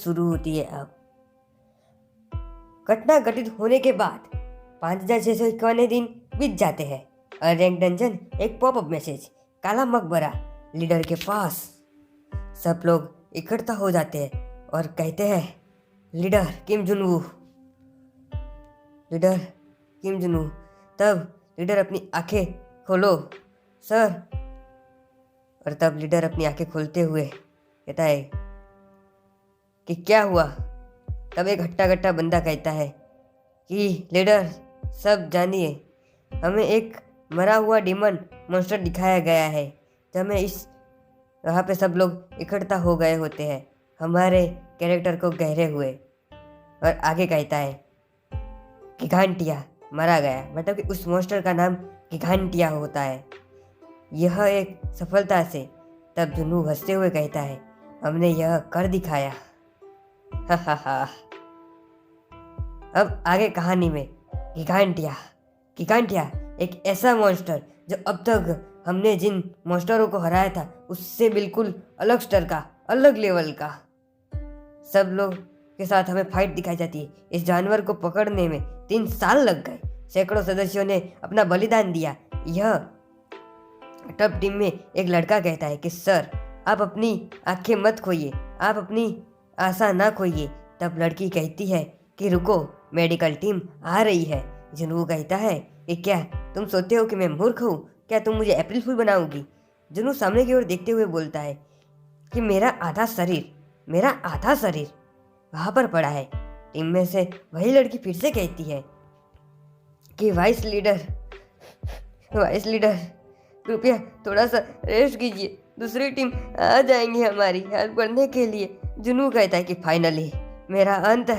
शुरू होती है। अब घटना घटित होने के बाद 5651 दिन बीत जाते हैं। अनरैंक डंजन, एक पॉपअप मैसेज, काला मकबरा, लीडर के पास। सब लोग इकट्ठा हो जाते हैं और कहते हैं, लीडर किम जुनवू, लीडर किम जुनवू। तब लीडर अपनी आंखें खोलो सर। और तब लीडर अपनी आंखें खोलते हुए कहता है कि क्या हुआ। तब एक हट्टा कट्टा बंदा कहता है कि लीडर सब जानिए, हमें एक मरा हुआ डीमन मॉन्स्टर दिखाया गया है। जब मैं वहाँ पे सब लोग इकट्ठा हो गए होते हैं हमारे कैरेक्टर को घेरे हुए। और आगे कहता है गिगांटिया मारा गया, मतलब कि उस मॉन्स्टर का नाम गिगांटिया होता है। यह एक सफलता से। तब जुनू हंसते हुए कहता है, हमने यह कर दिखाया। हा हा हा। अब आगे कहानी में गिगांटिया एक ऐसा मॉन्स्टर जो अब तक हमने जिन मॉन्स्टरों को हराया था उससे बिल्कुल अलग स्तर का, अलग लेवल का। सब लोग के साथ हमें फाइट दिखाई जाती है। इस जानवर को पकड़ने में 3 साल लग गए। सैकड़ों सदस्यों ने अपना बलिदान दिया। यह तब टीम में एक लड़का कहता है कि सर आप अपनी आंखें मत खोइए, आप अपनी आशा ना खोइए। तब लड़की कहती है कि रुको, मेडिकल टीम आ रही है। जुनू कहता है कि क्या तुम सोचते हो कि मैं मूर्ख हूँ? क्या तुम मुझे अप्रैल फूल बनाओगी? जुनू सामने की ओर देखते हुए बोलता है कि मेरा आधा शरीर वहाँ पर पड़ा है। टीम में से वही लड़की फिर से कहती है कि वाइस लीडर कृपया थोड़ा सा रेस्ट कीजिए, दूसरी टीम आ जाएंगी हमारी हेल्प करने के लिए। जुनू कहता है कि फाइनली मेरा अंत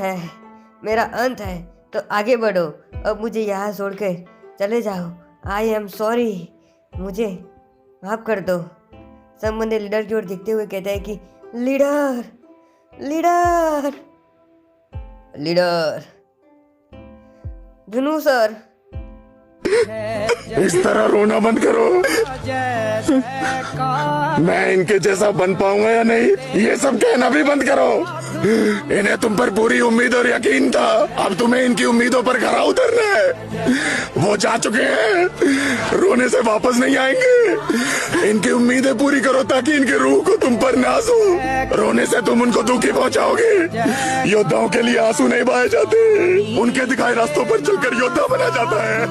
है, तो आगे बढ़ो। अब मुझे यहाँ छोड़कर चले जाओ। आई एम सॉरी, मुझे माफ कर दो। सब बंदे लीडर की ओर देखते हुए कहते हैं कि लीडर जुनू सर। इस तरह रोना बंद करो। मैं इनके जैसा बन पाऊंगा या नहीं, ये सब कहना भी बंद करो। इन्हें तुम पर पूरी उम्मीद और यकीन था, अब तुम्हें इनकी उम्मीदों पर खरा उतरना है। वो जा चुके हैं, रोने से वापस नहीं आएंगे। इनकी उम्मीदें पूरी करो ताकि इनकी रूह को तुम पर नाज हो। रोने से तुम उनको दुखी पहुंचाओगे। योद्धाओं के लिए आंसू नहीं बहाए जाते, उनके दिखाए रास्तों पर चलकर योद्धा बना जाता है।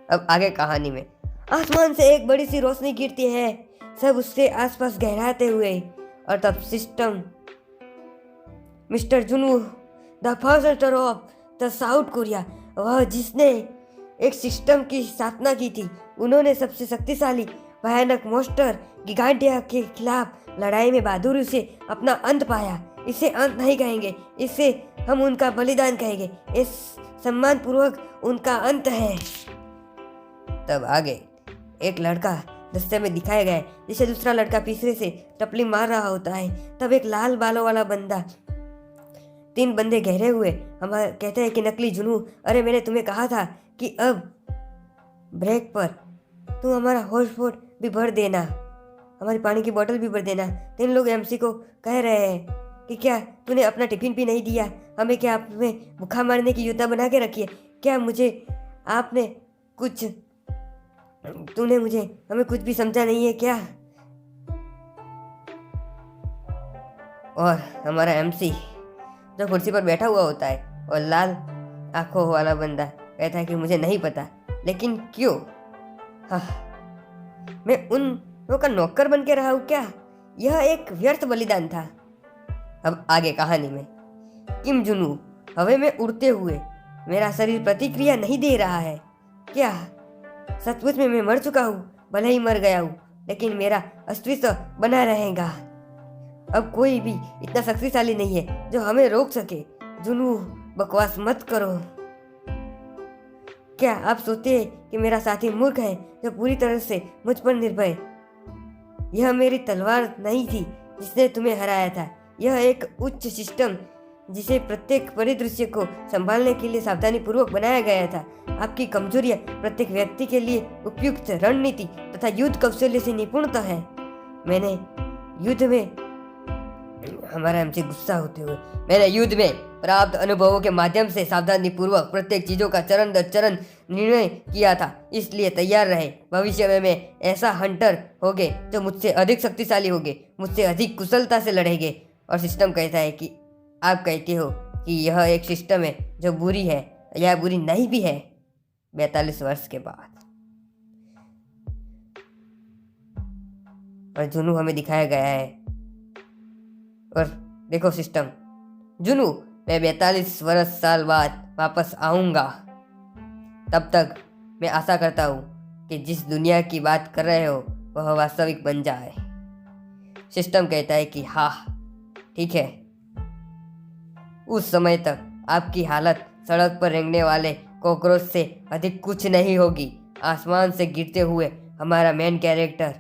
अब आगे कहानी में आसमान से एक बड़ी सी रोशनी गिरती है, सब उसके आसपास गहराते हुए। और तब system mister Junu, the founder of the South Korea, वह जिसने एक सिस्टम की स्थापना की थी, उन्होंने सबसे शक्तिशाली भयानक मॉन्स्टर गिगांटिया के खिलाफ लड़ाई में बहादुरी से अपना अंत पाया। इसे अंत नहीं कहेंगे, इसे हम उनका बलिदान कहेंगे। इस सम्मान पूर्वक उनका अंत है। तब आगे एक लड़का दस्ते में दिखाया गया है, जिसे दूसरा लड़का पीछे से टपली मार रहा होता है। तब एक लाल बालों वाला बंदा 3 बंदे घेरे हुए हमारे कहते हैं कि नकली जुनू, अरे मैंने तुम्हें कहा था कि अब ब्रेक पर तुम हमारा हॉटस्पॉट भी भर देना, हमारी पानी की बोतल भी भर देना। 3 लोग एमसी को कह रहे हैं कि क्या तूने अपना टिफिन भी नहीं दिया, हमें क्या आपने भूखा मारने की योजना बना के रखी है? क्या हमें कुछ भी समझा नहीं है क्या? और हमारा एमसी जो कुर्सी पर बैठा हुआ होता है और लाल आंखों वाला बंदा कहता है कि मुझे नहीं पता, लेकिन क्यों? हाँ, मैं उन लोगों का नौकर बन के रहा हूँ क्या? यह एक व्यर्थ बलिदान था। अब आगे कहानी में किम जुनू हवा में उड़ते हुए, मेरा शरीर प्रतिक्रिया नहीं दे रहा है। क्या सचमुच में मैं मर चुका हूँ? भले ही मर गया हूँ, लेकिन मेरा अस्तित्व बना रहेगा। अब कोई भी इतना शक्तिशाली नहीं है जो हमें रोक सके। जुनू बकवास मत करो। क्या आप सोचते हैं कि मेरा साथी मूर्ख है जो पूरी तरह से मुझ पर निर्भर? यह मेरी तलवार नहीं थी जिसने तुम्हें हराया था, यह एक उच्च सिस्टम जिसे प्रत्येक परिदृश्य को संभालने के लिए सावधानी पूर्वक बनाया गया था। आपकी कमजोरियां प्रत्येक व्यक्ति के लिए उपयुक्त रणनीति तथा युद्ध कौशल्य से निपुणता है। मैंने युद्ध में प्राप्त अनुभवों के माध्यम से सावधानी पूर्वक प्रत्येक चीजों का चरण दर चरण निर्णय किया था। इसलिए तैयार रहे, भविष्य में मैं ऐसा हंटर होगे जो मुझसे अधिक शक्तिशाली होगे, मुझसे अधिक कुशलता से लड़ेंगे। और सिस्टम कहता है कि आप कहते हो कि यह एक सिस्टम है जो बुरी है, यह बुरी नहीं भी है। 42 वर्ष के बाद और जुनू हमें दिखाया गया है। और देखो सिस्टम, जुनू मैं 42 साल बाद वापस आऊंगा। तब तक मैं आशा करता हूँ कि जिस दुनिया की बात कर रहे हो वह वास्तविक बन जाए। सिस्टम कहता है कि हाँ ठीक है। उस समय तक आपकी हालत सड़क पर रेंगने वाले कॉकरोच से अधिक कुछ नहीं होगी। आसमान से गिरते हुए हमारा मेन कैरेक्टर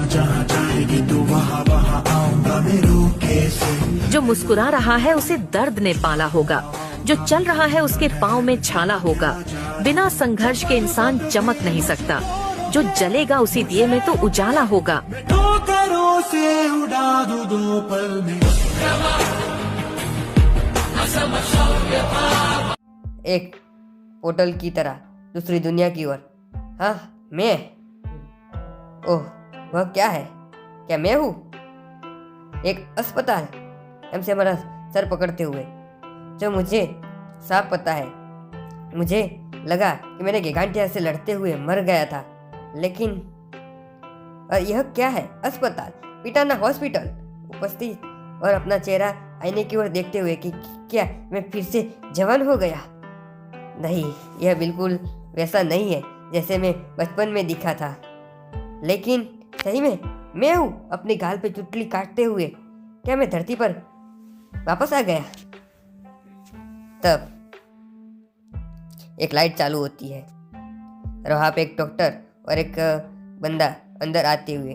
जहाँ जाएगी तू वहाँ वहाँ आऊंगा मैं रूखे से। जो मुस्कुरा रहा है उसे दर्द ने पाला होगा, जो चल रहा है उसके पाँव में छाला होगा। बिना संघर्ष के इंसान चमक नहीं सकता, जो जलेगा उसी दिए में तो उजाला होगा। ठोकरों से उड़ा दूं दो पल में। एक पोर्टल की तरह दूसरी दुनिया की ओर। हाँ मैं, ओह वह क्या है? क्या मैं हूँ? एक अस्पताल, हमसे हमारा सर पकड़ते हुए। जो मुझे साफ पता है, मुझे लगा कि मैंने गिगांटिया से लड़ते हुए मर गया था, लेकिन और यह क्या है? अस्पताल, पिटाना हॉस्पिटल। उपस्थित और अपना चेहरा आईने की ओर देखते हुए कि क्या मैं फिर से जवान हो गया? नहीं, यह बिल्कुल वैसा नहीं है जैसे मैं बचपन में दिखा था। लेकिन सही में मैं हूँ, अपने गाल पे चुटली काटते हुए। क्या मैं धरती पर वापस आ गया? तब एक लाइट चालू होती है और वहाँ पे एक डॉक्टर और एक बंदा अंदर आते हुए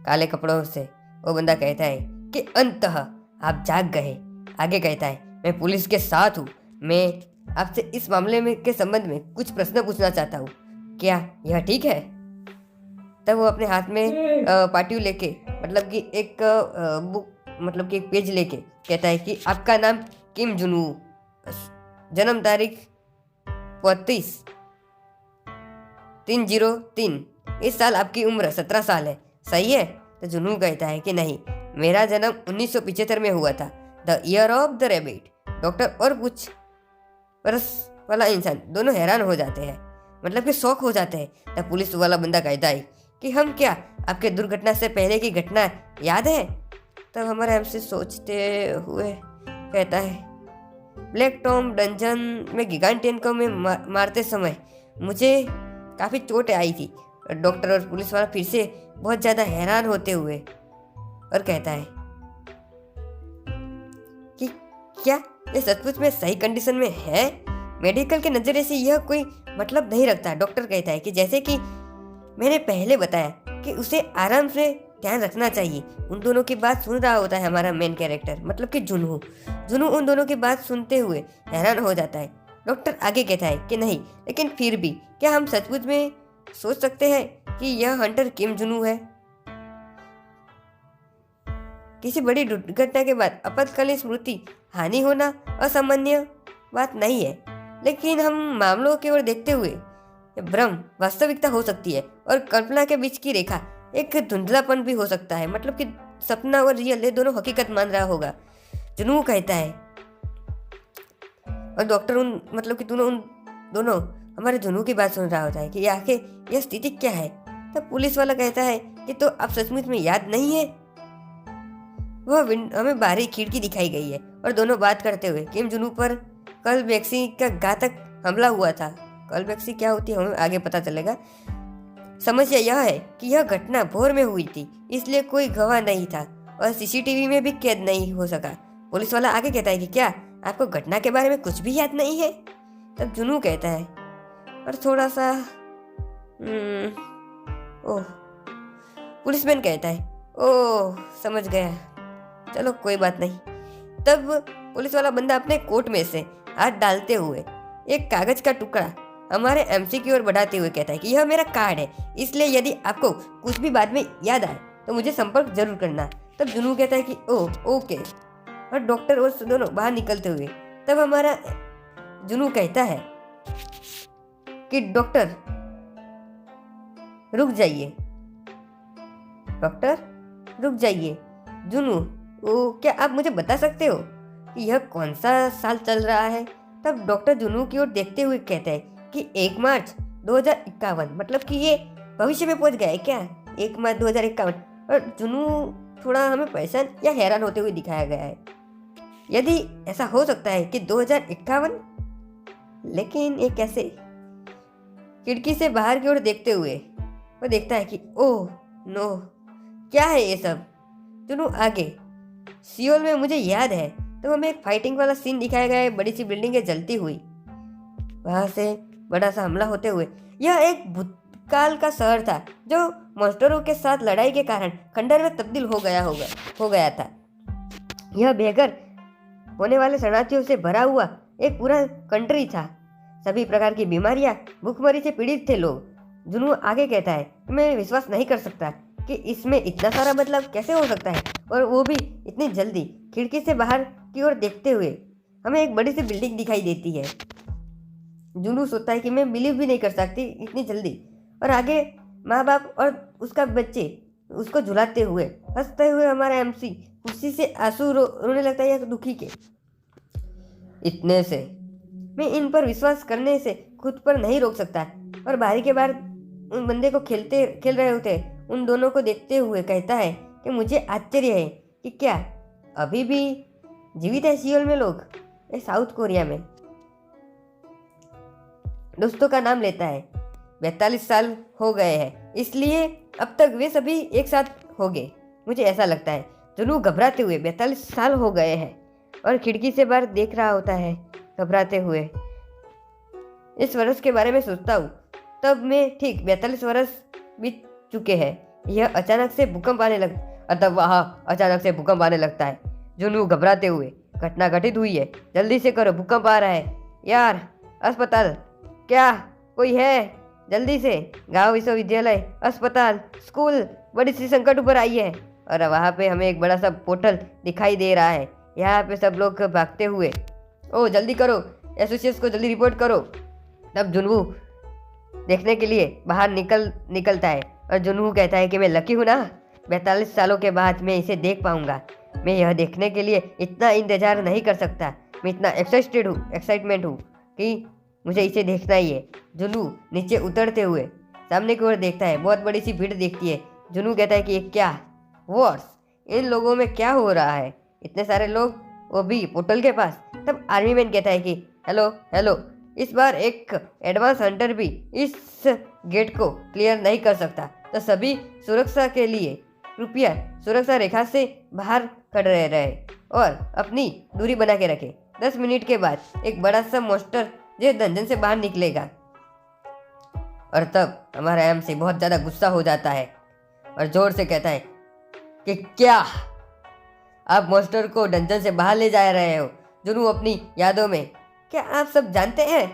काले कपड़ों से। वो बंदा कहता है कि अंततः आप जाग गए। आगे कहता है, मैं पुलिस के साथ हूँ, मैं आपसे इस मामले में के संबंध में कुछ प्रश्न पूछना चाहता हूँ, क्या यह ठीक है? तब वो अपने हाथ में पार्टी लेके, मतलब कि एक बुक, मतलब कि एक पेज लेके कहता है कि आपका नाम किम जुनू, जन्म तारीख 35/3/03, इस साल आपकी उम्र 17 साल है, सही है? तो जुनू कहता है कि नहीं, मेरा जन्म 1975 में हुआ था, the year of the rabbit. Doctor और कुछ बरस वाला इंसान दोनों हैरान हो जाते हैं, मतलब कि शौक हो जाते हैं। तब पुलिस वाला बंदा कहता है कि हम क्या आपके दुर्घटना से पहले की घटना याद है? तब हमारे हमसे सोचते हुए कहता है, ब्लैक टॉम डंजन में गिगांटियन को मैं मारते समय मुझे काफ़ी चोट आई थी। डॉक्टर और पुलिस वाला फिर से बहुत ज़्यादा हैरान होते हुए और कहता है कि क्या ये सचमुच में सही कंडीशन में है? मेडिकल के नज़रिए से यह कोई मतलब नहीं रखता। डॉक्टर कहता है कि जैसे कि मैंने पहले बताया कि उसे आराम से ध्यान रखना चाहिए। उन दोनों की बात सुन रहा होता है हमारा मेन कैरेक्टर, मतलब कि जुनू उन दोनों की बात सुनते हुए हैरान हो जाता है। डॉक्टर आगे कहता है कि नहीं, लेकिन फिर भी क्या हम सचमुच में सोच सकते हैं कि यह हंटर किम जुनू है? किसी बड़ी दुर्घटना के बाद आपातकालीन स्मृति हानि होना असामान्य बात नहीं है, लेकिन हम मामलों की ओर देखते हुए भ्रम वास्तविकता हो सकती है और कल्पना के बीच की रेखा एक धुंधलापन भी हो सकता है, मतलब कि सपना और रियल ये दोनों हकीकत मान रहा होगा, जुनू कहता है। और डॉक्टर मतलब कि उन दोनों हमारे जुनू की बात सुन रहा होता है कि आखिर यह स्थिति क्या है। तब पुलिस वाला कहता है कि तो आप सचमुच में याद नहीं है? वह हमें बाहरी खिड़की दिखाई गई है और दोनों बात करते हुए किम जुनू पर कल वैक्सी का घातक हमला हुआ था। कल वैक्सी क्या होती है हमें आगे पता चलेगा। समस्या यह है कि यह घटना भोर में हुई थी, इसलिए कोई गवाह नहीं था और सीसीटीवी में भी कैद नहीं हो सका। पुलिस वाला आगे कहता है कि क्या आपको घटना के बारे में कुछ भी याद नहीं है? तब जुनू कहता है और थोड़ा सा ओह। पुलिसमैन कहता है ओह समझ गया, चलो कोई बात नहीं। तब पुलिस वाला बंदा अपने कोट में से हाथ डालते हुए एक कागज का टुकड़ा हमारे एमसी की ओर बढ़ाते हुए कहता है कि यह मेरा कार्ड है, इसलिए यदि आपको कुछ भी बाद में याद आए तो मुझे संपर्क जरूर करना। तब जुनू कहता है कि ओह ओके, और डॉक्टर और दोनों बाहर निकलते हुए तब हमारा जुनू कहता है कि डॉक्टर रुक जाइए, डॉक्टर रुक जाइए। जुनू, क्या आप मुझे बता सकते हो कि यह कौन सा साल चल रहा है? तब डॉक्टर जुनू की ओर देखते हुए कहते हैं कि 1 मार्च 2051, मतलब कि ये भविष्य में पहुंच गया है क्या? 1 मार्च 2051। और जुनू थोड़ा हमें परेशान या हैरान होते हुए दिखाया गया है। यदि ऐसा हो सकता है कि 2051, लेकिन ये कैसे? खिड़की से बाहर की ओर देखते हुए वो देखता है कि ओह नो, क्या है ये सब? जुनू आगे, सियोल में मुझे याद है तो हमें एक फाइटिंग वाला सीन दिखाया गया है, बड़ी सी बिल्डिंग है जलती हुई, वहां से बड़ा सा हमला होते हुए। यह एक भूतकाल का शहर था जो मॉन्स्टरों के साथ लड़ाई के कारण खंडर में तब्दील हो गया था। यह बेघर होने वाले शरणार्थियों से भरा हुआ एक पूरा कंट्री था। सभी प्रकार की बीमारियां, भूखमरी से पीड़ित थे लोग। जुनू आगे कहता है, मैं विश्वास नहीं कर सकता कि इसमें इतना सारा बदलाव कैसे हो सकता है, और वो भी इतनी जल्दी। खिड़की से बाहर की ओर देखते हुए हमें एक बड़ी सी बिल्डिंग दिखाई देती है। जुनू सोचता है कि मैं बिलीव भी नहीं कर सकती इतनी जल्दी। और आगे माँ बाप और उसका बच्चे उसको झुलाते हुए हंसते हुए हमारा एमसी कुर्सी से आंसू रोने लगता है, या दुखी के। इतने से मैं इन पर विश्वास करने से खुद पर नहीं रोक सकता। और बाहरी के बाहर उन बंदे को खेल रहे होते उन दोनों को देखते हुए कहता है कि मुझे आश्चर्य है कि क्या अभी भी जीवित है सियोल में लोग, साउथ कोरिया में। दोस्तों का नाम लेता है। 42 साल हो गए हैं, इसलिए अब तक वे सभी एक साथ हो गए, मुझे ऐसा लगता है। जुनू घबराते हुए 42 साल हो गए हैं और खिड़की से बाहर देख रहा होता है घबराते हुए। इस वर्ष के बारे में सोचता हूँ तब मैं ठीक 42 वर्ष बीत चुके हैं। यह अचानक से भूकंप आने लगता है। जुनू घबराते हुए, घटना घटित हुई है, जल्दी से करो, भूकंप आ रहा है यार, अस्पताल, क्या कोई है? जल्दी से, गांव विश्वविद्यालय, अस्पताल, स्कूल, बड़ी सी संकट ऊपर आई है। और वहाँ पे हमें एक बड़ा सा पोर्टल दिखाई दे रहा है, यहाँ पे सब लोग भागते हुए, ओ जल्दी करो, एसोसिएट्स को जल्दी रिपोर्ट करो। तब जुनू देखने के लिए बाहर निकलता है और जुनू कहता है कि मैं लकी हूँ ना, 42 सालों के बाद मैं इसे देख पाऊंगा। मैं यह देखने के लिए इतना इंतजार नहीं कर सकता, मैं इतना एक्साइटमेंट हूँ कि मुझे इसे देखना ही है। जुनू नीचे उतरते हुए सामने की ओर देखता है, बहुत बड़ी सी भीड़ दिखती है। जुनू कहता है कि ये क्या वॉर्स, इन लोगों में क्या हो रहा है, इतने सारे लोग, वो भी पोर्टल के पास। तब आर्मी मैन कहता है कि हेलो, इस बार एक एडवांस हंटर भी इस गेट को क्लियर नहीं कर सकता, तो सभी सुरक्षा के लिए कृपया सुरक्षा रेखा से बाहर खड़े रहे और अपनी दूरी बना के रखें। 10 मिनट के बाद एक बड़ा सा मॉन्स्टर जो डंजन से बाहर निकलेगा। और तब हमारा एमसी बहुत ज़्यादा गुस्सा हो जाता है और जोर से कहता है कि क्या आप मॉन्स्टर को डंजन से बाहर ले जा रहे हो? जुनू अपनी यादों में, क्या आप सब जानते हैं,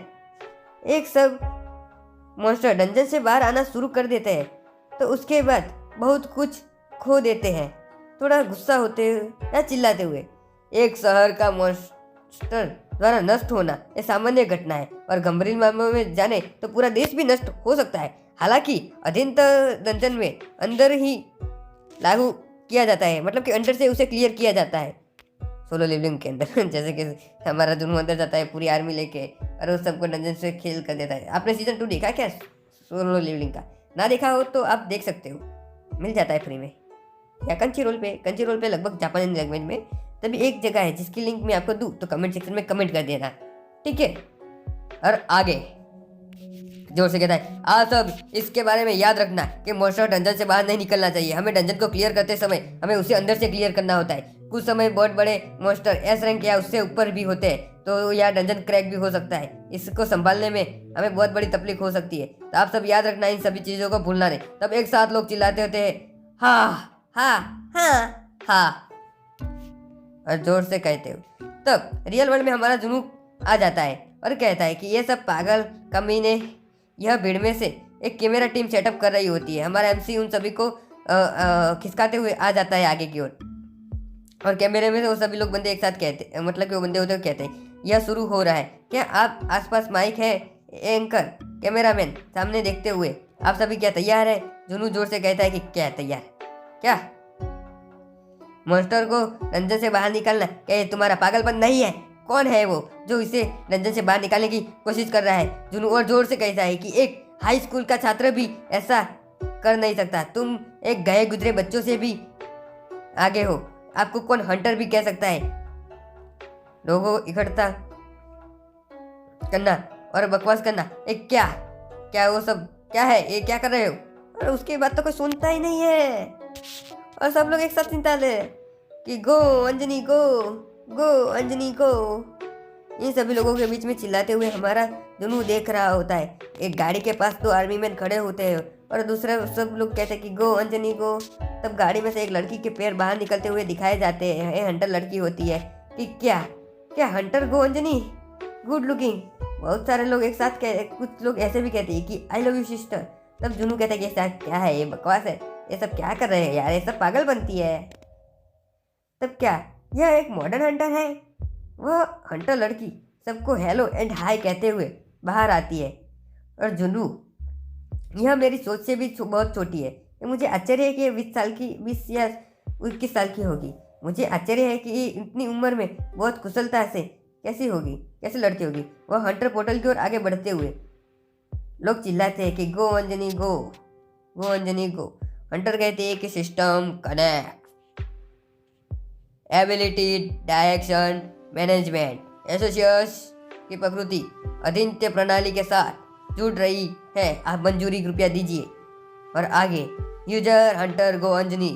एक सब मॉन्स्टर डंजन से बाहर आना शुरू कर देते हैं तो उसके बाद बहुत कुछ खो देते हैं। थोड़ा गुस्सा होते हुए या चिल्लाते हुए, एक शहर का मॉन्स्टर द्वारा नष्ट होना यह सामान्य घटना है और गंभीर मामलों में जाने तो पूरा देश भी नष्ट हो सकता है। हालांकि अधीन डंजन में अंदर ही लागू किया जाता है, मतलब कि अंदर से उसे क्लियर किया जाता है सोलो लेवलिंग के अंदर। जैसे कि हमारा जुनू अंदर जाता है पूरी आर्मी लेके और उस सबको डंजन से खेल कर देता है। आपने सीजन 2 देखा क्या सोलो लेवलिंग का? ना देखा हो तो आप देख सकते हो, मिल जाता है फ्री में, या कंची रोल पे लगभग जापानी लैंग्वेज में। तभी एक जगह है जिसकी लिंक मैं आपको दूँ तो कमेंट सेक्शन में कमेंट कर देना, ठीक है? और आगे जोर से कहता है, आप सब इसके बारे में याद रखना कि मॉन्स्टर डंजन से बाहर नहीं निकलना चाहिए। हमें डंजन को क्लियर करते समय हमें उसे अंदर से क्लियर करना होता है। कुछ समय बहुत बड़े मॉन्स्टर एस रैंक या उससे ऊपर भी होते हैं, तो यह डंजन क्रैक भी हो सकता है। इसको संभालने में हमें बहुत बड़ी तकलीफ हो सकती है, तो आप सब याद रखना, इन सभी चीज़ों को भूलना नहीं। तब एक साथ लोग चिल्लाते होते हैं, हाँ हाँ हाँ हाँ। और जोर से कहते हुए। तब रियल वर्ल्ड में हमारा जुनू आ जाता है और कहता है कि ये सब पागल कमीने यह भीड़ में से एक कैमरा टीम सेटअप कर रही होती है। हमारा एमसी उन सभी को खिसकाते हुए आ जाता है आगे की ओर, और कैमरे में से वो सभी लोग बंदे एक साथ कहते, मतलब कि वो बंदे होते हुए कहते हैं यह शुरू हो रहा है, क्या आप आसपास माइक है एंकर कैमरामैन सामने देखते हुए आप सभी क्या तैयार है? जुनू जोर से कहता है कि क्या तैयार, क्या मॉन्स्टर को रंजन से बाहर निकालना? क्या ये तुम्हारा पागलपन नहीं है? कौन है वो जो इसे रंजन से बाहर निकालने की कोशिश कर रहा है? जुनू और जोर से कहता है कि एक हाई स्कूल का छात्र भी ऐसा कर नहीं सकता, तुम एक गए गुजरे बच्चों से भी आगे हो, आपको कौन हंटर भी कह सकता है? लोगों को इकट्ठा करना और बकवास करना, एक क्या क्या वो सब क्या है? ये क्या कर रहे हो? और उसकी बात तो कोई सुनता ही नहीं है, और सब लोग एक साथ चिंता ले कि गो अंजनी गो, गो अंजनी गो। इन सभी लोगों के बीच में चिल्लाते हुए हमारा जुनू देख रहा होता है। एक गाड़ी के पास 2 आर्मी मैन खड़े होते हैं और दूसरे सब लोग कहते हैं कि गो अंजनी गो। तब गाड़ी में से एक लड़की के पैर बाहर निकलते हुए दिखाए जाते हैं। ये हंटर लड़की होती है कि क्या क्या Hunter go Anjani good looking. बहुत सारे लोग एक साथ कुछ लोग ऐसे भी कहते हैं कि आई लव यू सिस्टर। तब जुनू कहता है कि ऐसा क्या है, ये बकवास है, ये सब क्या कर रहे हैं यार, ये सब पागल बनती है। तब क्या यह एक मॉडर्न हंटर है? वह हंटर लड़की सबको हेलो एंड हाय कहते हुए बाहर आती है। और जुनू, यह मेरी सोच से भी बहुत छोटी है। ये मुझे आश्चर्य है कि 20 या 21 साल की होगी। मुझे आश्चर्य है कि ये इतनी उम्र में बहुत कुशलता से कैसी होगी, कैसे लड़की होगी। वह हंटर पोर्टल की ओर आगे बढ़ते हुए लोग चिल्लाते हैं कि गो अंजनी गो, गो अंजनी गो। हंटर कहते हैं कि system connect, ability, direction, management associates की प्रकृति अधीनत्य प्रणाली के साथ जुड़ रही है। आप मंजूरी रुपया दीजिए। और आगे यूजर हंटर गो अंजनी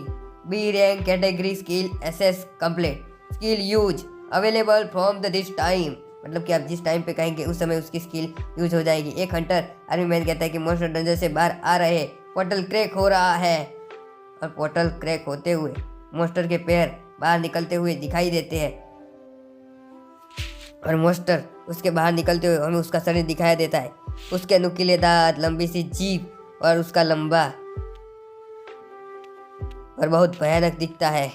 B rank category skill assess complete skill use available from the this time, मतलब कि आप जिस टाइम पे कहेंगे उस समय उसकी स्किल यूज हो जाएगी। एक हंटर आर्मी मैन कहता है कि मॉन्स्टर डंजन से बाहर आ रहे हैं, पोर्टल क्रैक हो रहा है। और पोर्टल क्रैक होते हुए मॉन्स्टर के पैर बाहर निकलते हुए दिखाई देते हैं, और मॉन्स्टर उसके बाहर निकलते हुए हमें उसका शरीर दिखाई देता है। उसके नुकीले दांत, लंबी सी जीभ और उसका लंबा और बहुत भयानक दिखता है।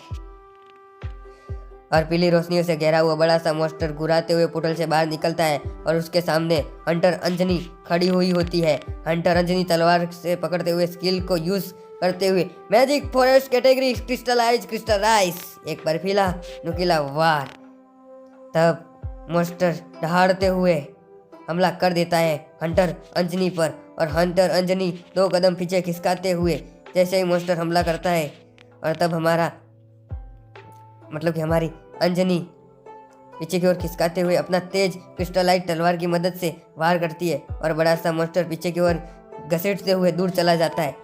और पीली रोशनियों से घेरा हुआ बड़ा सा मॉन्स्टर गुर्राते हुए पोर्टल से बाहर निकलता है, और उसके सामने हंटर अंजनी खड़ी हुई होती है। हंटर अंजनी तलवार से पकड़ते हुए स्किल को यूज करते हुए मैजिक फॉरेस्ट कैटेगरी क्रिस्टलाइज एक बर्फीला नुकीला वार। तब मॉन्स्टर दहाड़ते हुए हमला कर देता है हंटर अंजनी पर, और हंटर अंजनी 2 कदम पीछे खिसकाते हुए जैसे ही मॉन्स्टर हमला करता है, और तब हमारा मतलब कि हमारी अंजनी पीछे की ओर खिसकाते हुए अपना तेज क्रिस्टलाइट तलवार की मदद से वार करती है, और बड़ा सा मॉन्स्टर पीछे की ओर घसीटते हुए दूर चला जाता है।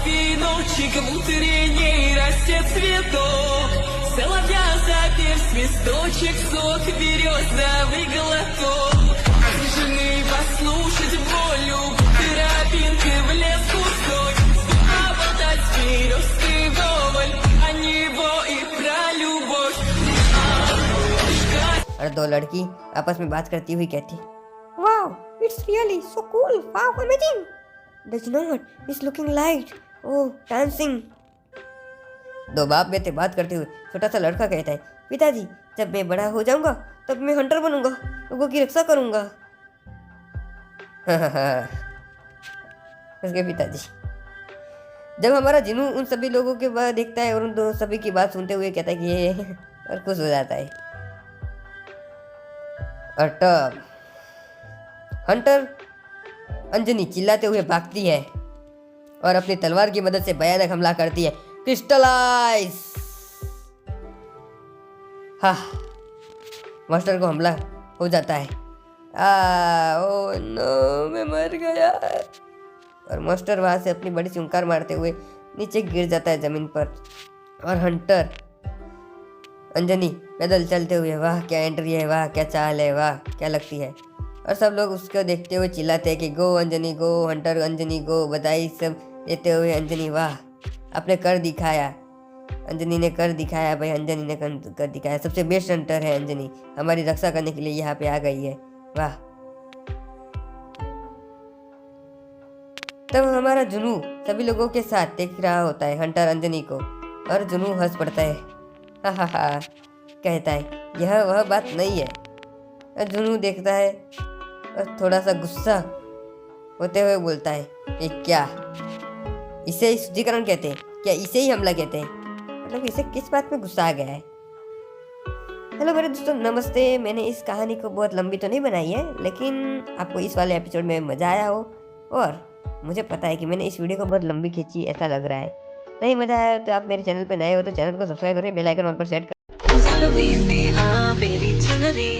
Веночек внутренний растет цветок, соловья запев, свисточек, сок, березовый глоток. Освежены послушать волю, тропинки в лес кусок, поболтать с березкой вдоволь, а него и про любовь. और 2 लड़की आपस में बात करती हुई कहती, wow it's really so cool, wow amazing, does not it's looking light, oh dancing. 2 बाप बेटे बात करते हुए छोटा सा लड़का कहता है, पिताजी जब मैं बड़ा हो जाऊंगा तब मैं हंटर बनूंगा, लोगों की रक्षा करूंगा। उसके पिताजी, जब हमारा जिनू उन सभी लोगों के बाद देखता है और उन दो सभी की बात सुनते हुए कहता है कि ये और खुश हो जाता है। और तब हंटर अंजनी चिल्लाते हुए भागती है और अपनी तलवार की मदद से भयानक हमला करती है। क्रिस्टलाइज। हाँ, मास्टर को हमला हो जाता है। ओ नो, मैं मर गया। और मास्टर वहां से अपनी बड़ी सी हुंकार मारते हुए नीचे गिर जाता है जमीन पर। और हंटर अंजनी पैदल चलते हुए, वाह क्या एंट्री है, वाह क्या चाल है, वाह क्या लगती है। और सब लोग उसको देखते हुए चिल्लाते हैं कि गो अंजनी गो, हंटर अंजनी गो, बधाई सब देते हुए अंजनी, वाह आपने कर दिखाया। अंजनी ने कर दिखाया भाई, अंजनी ने कर दिखाया। सबसे बेस्ट हंटर है अंजनी, हमारी रक्षा करने के लिए यहाँ पे आ गई है। वाह। तब हमारा जुनू सभी लोगों के साथ देख रहा होता है हंटर अंजनी को, और जुनू हंस पड़ता है। हा कहता है यह वह बात नहीं है। और जुनू देखता है और थोड़ा सा गुस्सा होते हुए बोलता है ये क्या, इसे ही शुद्धिकरण कहते हैं क्या, इसे ही हमला कहते हैं? मतलब इसे किस बात में गुस्सा आ गया है? हेलो मेरे दोस्तों, नमस्ते। मैंने इस कहानी को बहुत लंबी तो नहीं बनाई है, लेकिन आपको इस वाले एपिसोड में मज़ा आया हो, और मुझे पता है कि मैंने इस वीडियो को बहुत लंबी खींची ऐसा लग रहा है। नहीं मज़ा आया तो आप मेरे चैनल पे नए हो तो चैनल को सब्सक्राइब करें, बेल आइकन ऑन पर सेट करें। Believe me, I'll be eternity.